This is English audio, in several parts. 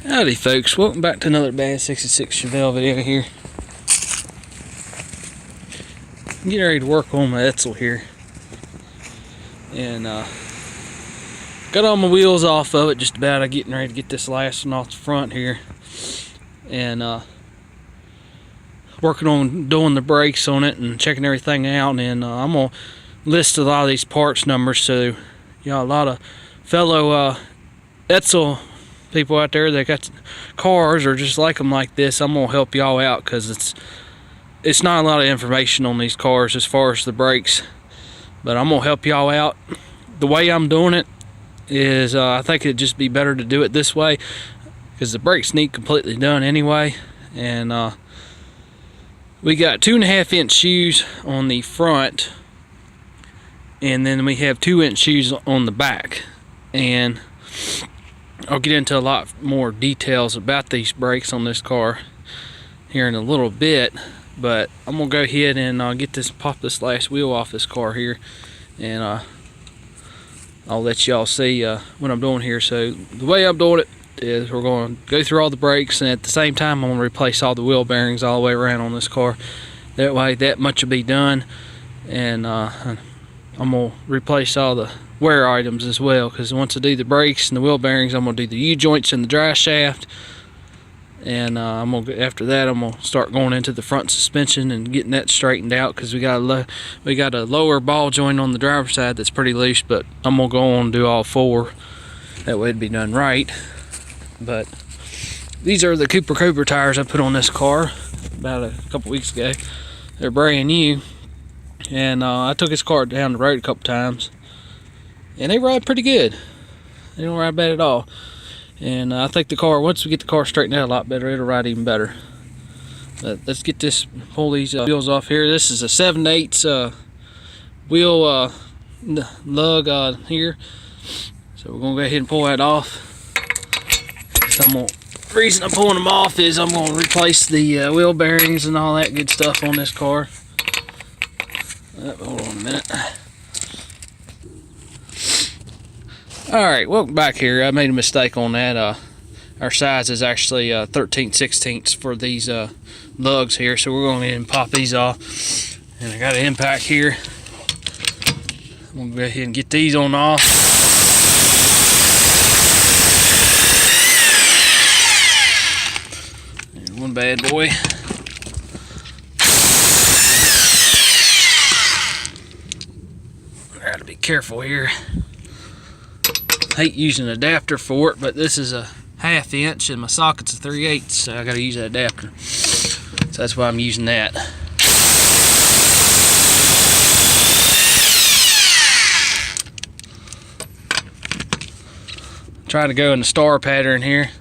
Howdy folks, welcome back to another Bad 66 Chevelle video here. I'm getting ready to work on my edsel here. And got all my wheels off of it just about. I'm getting ready to get this last one off the front here. And working on doing the brakes on it and checking everything out. And I'm going to list a lot of these parts numbers so a lot of fellow edsel people out there that got cars or just like them like this, I'm gonna help y'all out because it's not a lot of information on these cars as far as the brakes, but I'm gonna help y'all out. The way I'm doing it is I think it'd just be better to do it this way because the brakes need completely done anyway. And we got 2.5-inch shoes on the front, and then we have 2-inch shoes on the back. And I'll get into a lot more details about these brakes on this car here in a little bit, but I'm gonna go ahead and pop this last wheel off this car here, and I'll let y'all see what I'm doing here. So the way I'm doing it is we're going to go through all the brakes, and at the same time I'm going to replace all the wheel bearings all the way around on this car. That way that much will be done, and I'm going to replace all the wear items as well, because once I do the brakes and the wheel bearings, I'm going to do the U-joints and the drive shaft, and after that I'm going to start going into the front suspension and getting that straightened out, because we got a lower ball joint on the driver's side that's pretty loose, but I'm going to go on and do all four. That way it'd be done right. But these are the Cooper tires I put on this car about a couple weeks ago. They're brand new, and I took this car down the road a couple times, and they ride pretty good. They don't ride bad at all. And I think the car, once we get the car straightened out a lot better, it'll ride even better. But let's pull these wheels off here. This is a 7/8 wheel lug here. So we're gonna go ahead and pull that off. The reason I'm pulling them off is I'm gonna replace the wheel bearings and all that good stuff on this car. Hold on a minute. Alright, welcome back here. I made a mistake on that. Our size is actually 13/16 for these lugs here, so we're going to go ahead and pop these off. And I got an impact here. I'm going to go ahead and get these on off. There's one bad boy. I got to be careful here. Hate using an adapter for it, but this is a 1/2 inch and my socket's a 3/8, so I gotta use that adapter. So that's why I'm using that. Try to go in the star pattern here.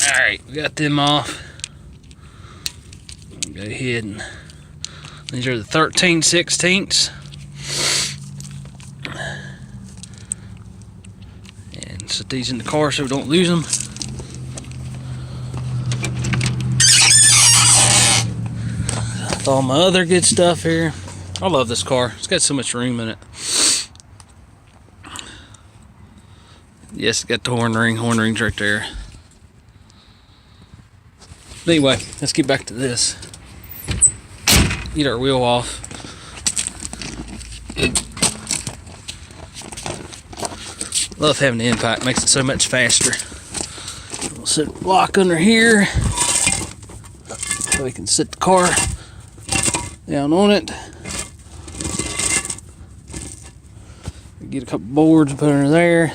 Alright, we got them off. Go ahead and these are the 13/16. And set these in the car so we don't lose them. With all my other good stuff here. I love this car. It's got so much room in it. Yes, it's got the horn rings right there. Anyway, let's get back to this. Get our wheel off. Love having the impact, makes it so much faster. We'll set a block under here so we can sit the car down on it. Get a couple boards and put under there.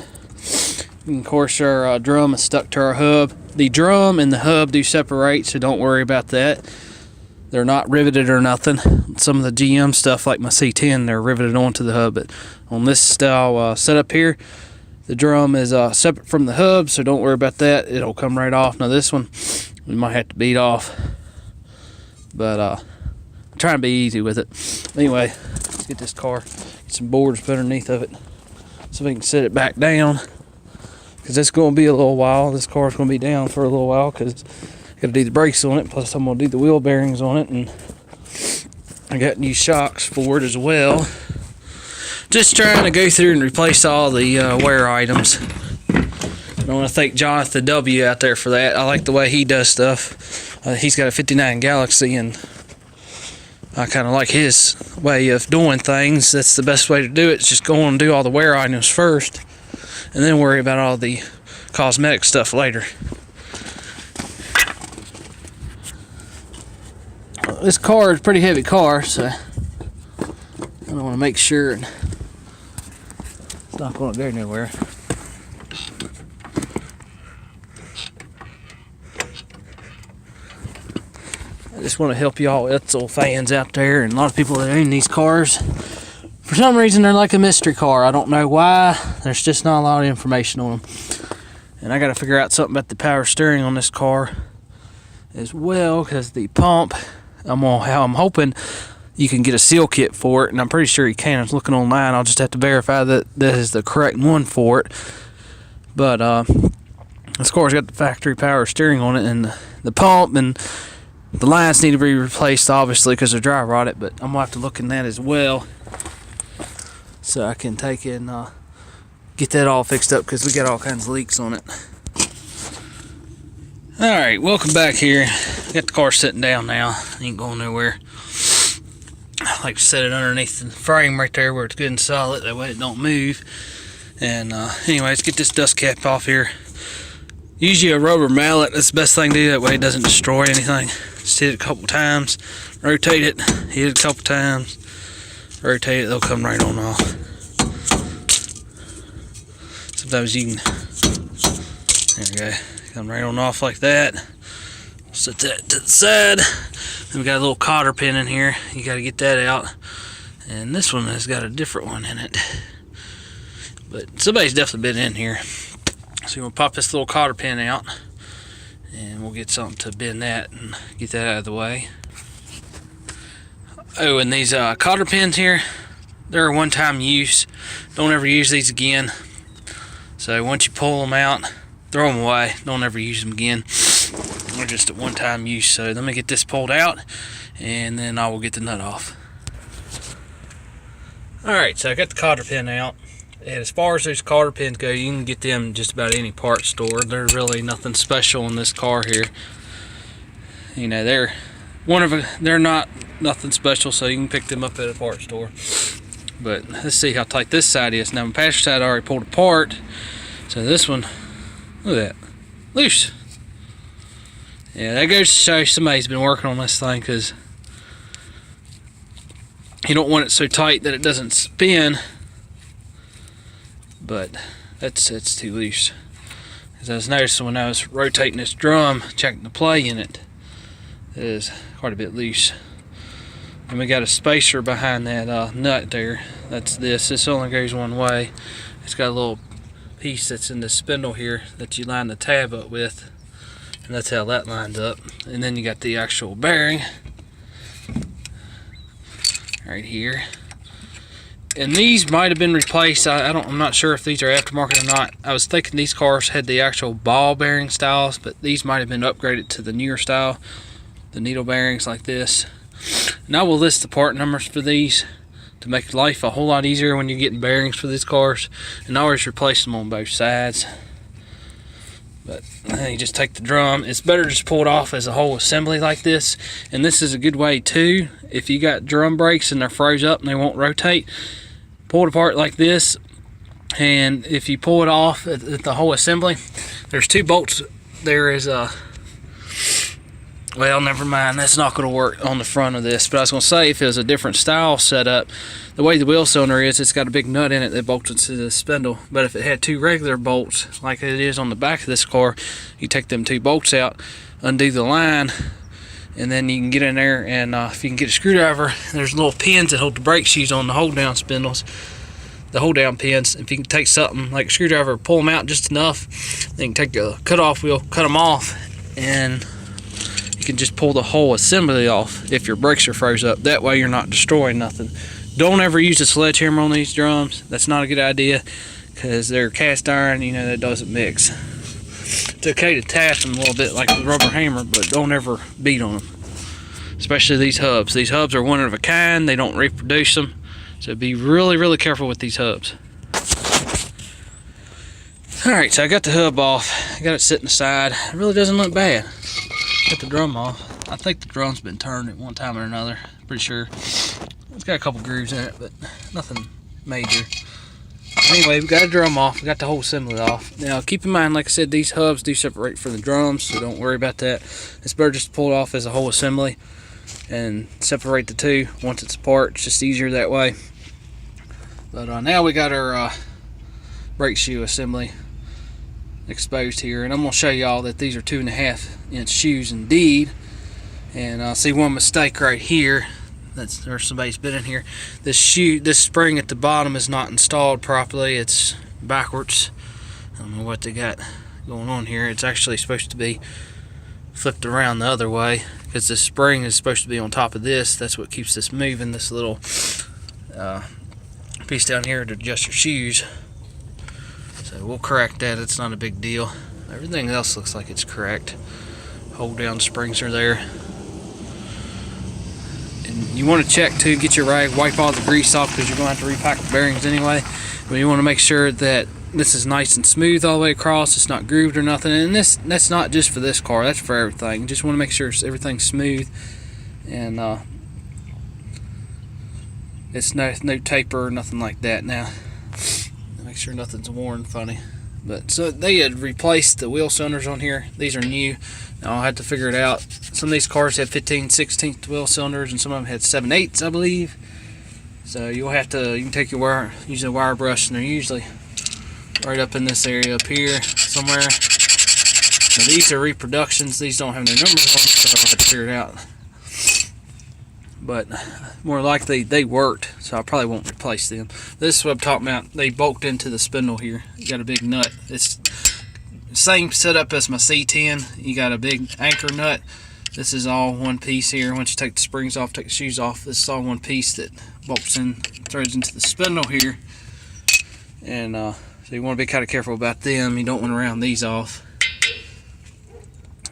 And of course our drum is stuck to our hub. The drum and the hub do separate, so don't worry about that. They're not riveted or nothing. Some of the GM stuff like my C10, they're riveted onto the hub, but on this style setup here, the drum is separate from the hub, so don't worry about that. It'll come right off. Now this one we might have to beat off, but I'm trying to be easy with it. Anyway, let's get this car, get some boards put underneath of it so we can set it back down, because it's going to be a little while. This car's going to be down for a little while because Got to do the brakes on it, plus I'm going to do the wheel bearings on it, and I got new shocks for it as well. Just trying to go through and replace all the wear items. I want to thank Jonathan W. out there for that. I like the way he does stuff. He's got a 59 Galaxy, and I kind of like his way of doing things. That's the best way to do it. It's just go on and do all the wear items first, and then worry about all the cosmetic stuff later. This car is a pretty heavy car, so I want to make sure it's not going to go nowhere. I just want to help y'all edsel fans out there, and a lot of people that own these cars. For some reason, they're like a mystery car. I don't know why. There's just not a lot of information on them. And I got to figure out something about the power steering on this car as well, because the pump, I'm hoping you can get a seal kit for it, and I'm pretty sure you can. I was looking online. I'll just have to verify that this is the correct one for it. But this car's got the factory power steering on it, and the pump and the lines need to be replaced, obviously, because they're dry rotted, but I'm going to have to look in that as well, so I can take it and get that all fixed up, because we got all kinds of leaks on it. Alright, welcome back here. Got the car sitting down now. Ain't going nowhere. I like to set it underneath the frame right there where it's good and solid, that way it don't move. And anyway, let's get this dust cap off here. Use a rubber mallet. That's the best thing to do, that way it doesn't destroy anything. Just hit it a couple times, rotate it, hit it a couple times, rotate it, they'll come right on off. Sometimes you can, there we go, come right on off like that. Set that to the side. Then we got a little cotter pin in here, you got to get that out. And this one has got a different one in it. But somebody's definitely been in here. So we'll pop this little cotter pin out, and we'll get something to bend that and get that out of the way. Oh, and these cotter pins here, they're a one-time use. Don't ever use these again. So once you pull them out, throw them away. Don't ever use them again. They're just a one-time use. So let me get this pulled out, and then I will get the nut off. Alright, so I got the cotter pin out. And as far as those cotter pins go, you can get them just about any parts store. There's really nothing special in this car here. You know, they're not nothing special, so you can pick them up at a parts store. But let's see how tight this side is. Now my passenger side I already pulled apart, so this one, look at that, loose. Yeah, that goes to show somebody's been working on this thing, because you don't want it so tight that it doesn't spin. But that's too loose. As I was noticing when I was rotating this drum, checking the play in it, it is quite a bit loose. And we got a spacer behind that nut there. That's this. This only goes one way. It's got a little piece that's in the spindle here that you line the tab up with, and that's how that lines up. And then you got the actual bearing right here. And these might have been replaced. I'm not sure if these are aftermarket or not. I was thinking these cars had the actual ball bearing styles, but these might have been upgraded to the newer style, the needle bearings like this. And I will list the part numbers for these to make life a whole lot easier when you're getting bearings for these cars. And I always replace them on both sides. But you just take the drum. It's better to just pull it off as a whole assembly like this. And this is a good way too, if you got drum brakes and they're froze up and they won't rotate, pull it apart like this, and if you pull it off at the whole assembly, there's two bolts. There is a, well, never mind, that's not going to work on the front of this. But I was going to say, if it was a different style setup, the way the wheel cylinder is, it's got a big nut in it that bolts into the spindle. But if it had two regular bolts like it is on the back of this car, you take them two bolts out, undo the line, and then you can get in there, and if you can get a screwdriver, there's little pins that hold the brake shoes on the hold down spindles, the hold down pins. If you can take something like a screwdriver, pull them out just enough, then you can take a cut off wheel, cut them off, and you can just pull the whole assembly off if your brakes are froze up. That way you're not destroying nothing. Don't ever use a sledgehammer on these drums. That's not a good idea, because they're cast iron, you know, that doesn't mix. It's okay to tap them a little bit like a rubber hammer, but don't ever beat on them. Especially these hubs. These hubs are one of a kind. They don't reproduce them. So be really, really careful with these hubs. Alright, so I got the hub off. I got it sitting aside. It really doesn't look bad. Got the drum off. I think the drum's been turned at one time or another. Pretty sure. It's got a couple grooves in it, but nothing major. Anyway, we got the drum off. We got the whole assembly off. Now, keep in mind, like I said, these hubs do separate from the drums, so don't worry about that. It's better just to pull it off as a whole assembly and separate the two once it's apart. It's just easier that way. But now we got our brake shoe assembly exposed here, and I'm going to show y'all that these are 2.5-inch shoes indeed. And I see one mistake right here. There's somebody's been in here. This spring at the bottom is not installed properly. It's backwards. I don't know what they got going on here. It's actually supposed to be flipped around the other way, because this spring is supposed to be on top of this. That's what keeps this moving, this little piece down here to adjust your shoes. So we'll correct that. It's not a big deal. Everything else looks like it's correct. Hold down springs are there. And you want to check too, get your rag, wipe all the grease off, because you're going to have to repack the bearings anyway. But you want to make sure that this is nice and smooth all the way across. It's not grooved or nothing. And that's not just for this car, that's for everything. You just want to make sure everything's smooth, and it's no taper or nothing like that. Now, make sure nothing's worn funny. But so they had replaced the wheel cylinders on here. These are new. Now I'll have to figure it out. Some of these cars have 15/16 wheel cylinders, and some of them had 7/8, I believe. So you can take your wire, use a wire brush, and they're usually right up in this area up here somewhere. Now these are reproductions. These don't have no numbers on them, so I'll have to figure it out. But more likely they worked, so I probably won't replace them. This is what I'm talking about. They bolted into the spindle here. You got a big nut. It's same setup as my C10. You got a big anchor nut. This is all one piece here. Once you take the springs off, take the shoes off, this is all one piece that bolts in, threads into the spindle here. And so you want to be kind of careful about them. You don't want to round these off.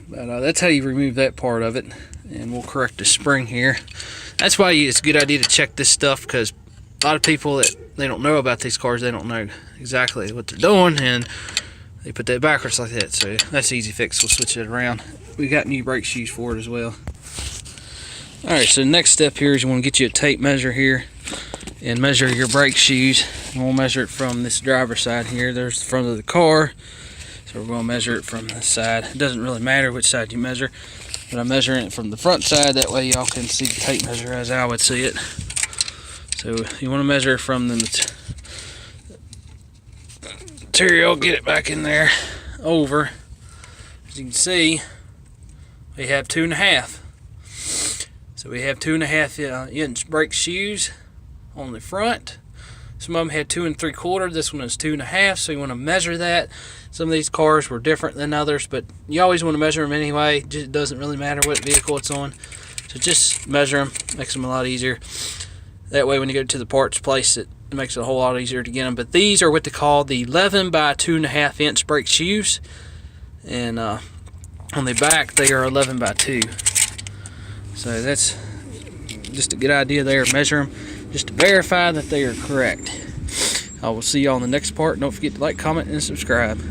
But that's how you remove that part of it. And we'll correct the spring here. That's why it's a good idea to check this stuff, because a lot of people that they don't know about these cars, they don't know exactly what they're doing, and they put that backwards like that. So that's easy fix. We'll switch it around. We got new brake shoes for it as well. Alright, so the next step here is you want to get you a tape measure here and measure your brake shoes. We'll measure it from this driver's side here. There's the front of the car. So we're going to measure it from this side. It doesn't really matter which side you measure, but I'm measuring it from the front side. That way y'all can see the tape measure as I would see it. So you want to measure from the material, get it back in there, over. As you can see, we have 2.5. So we have 2.5-inch brake shoes on the front. Some of them had 2 3/4. This one is 2.5. So you want to measure that. Some of these cars were different than others, but you always want to measure them anyway. It doesn't really matter what vehicle it's on. So just measure them. Makes them a lot easier. That way when you go to the parts place, it makes it a whole lot easier to get them. But these are what they call the 11 by 2.5-inch brake shoes. And on the back, they are 11 by 2. So that's just a good idea there. Measure them just to verify that they are correct. I will see you on the next part. Don't forget to like, comment, and subscribe.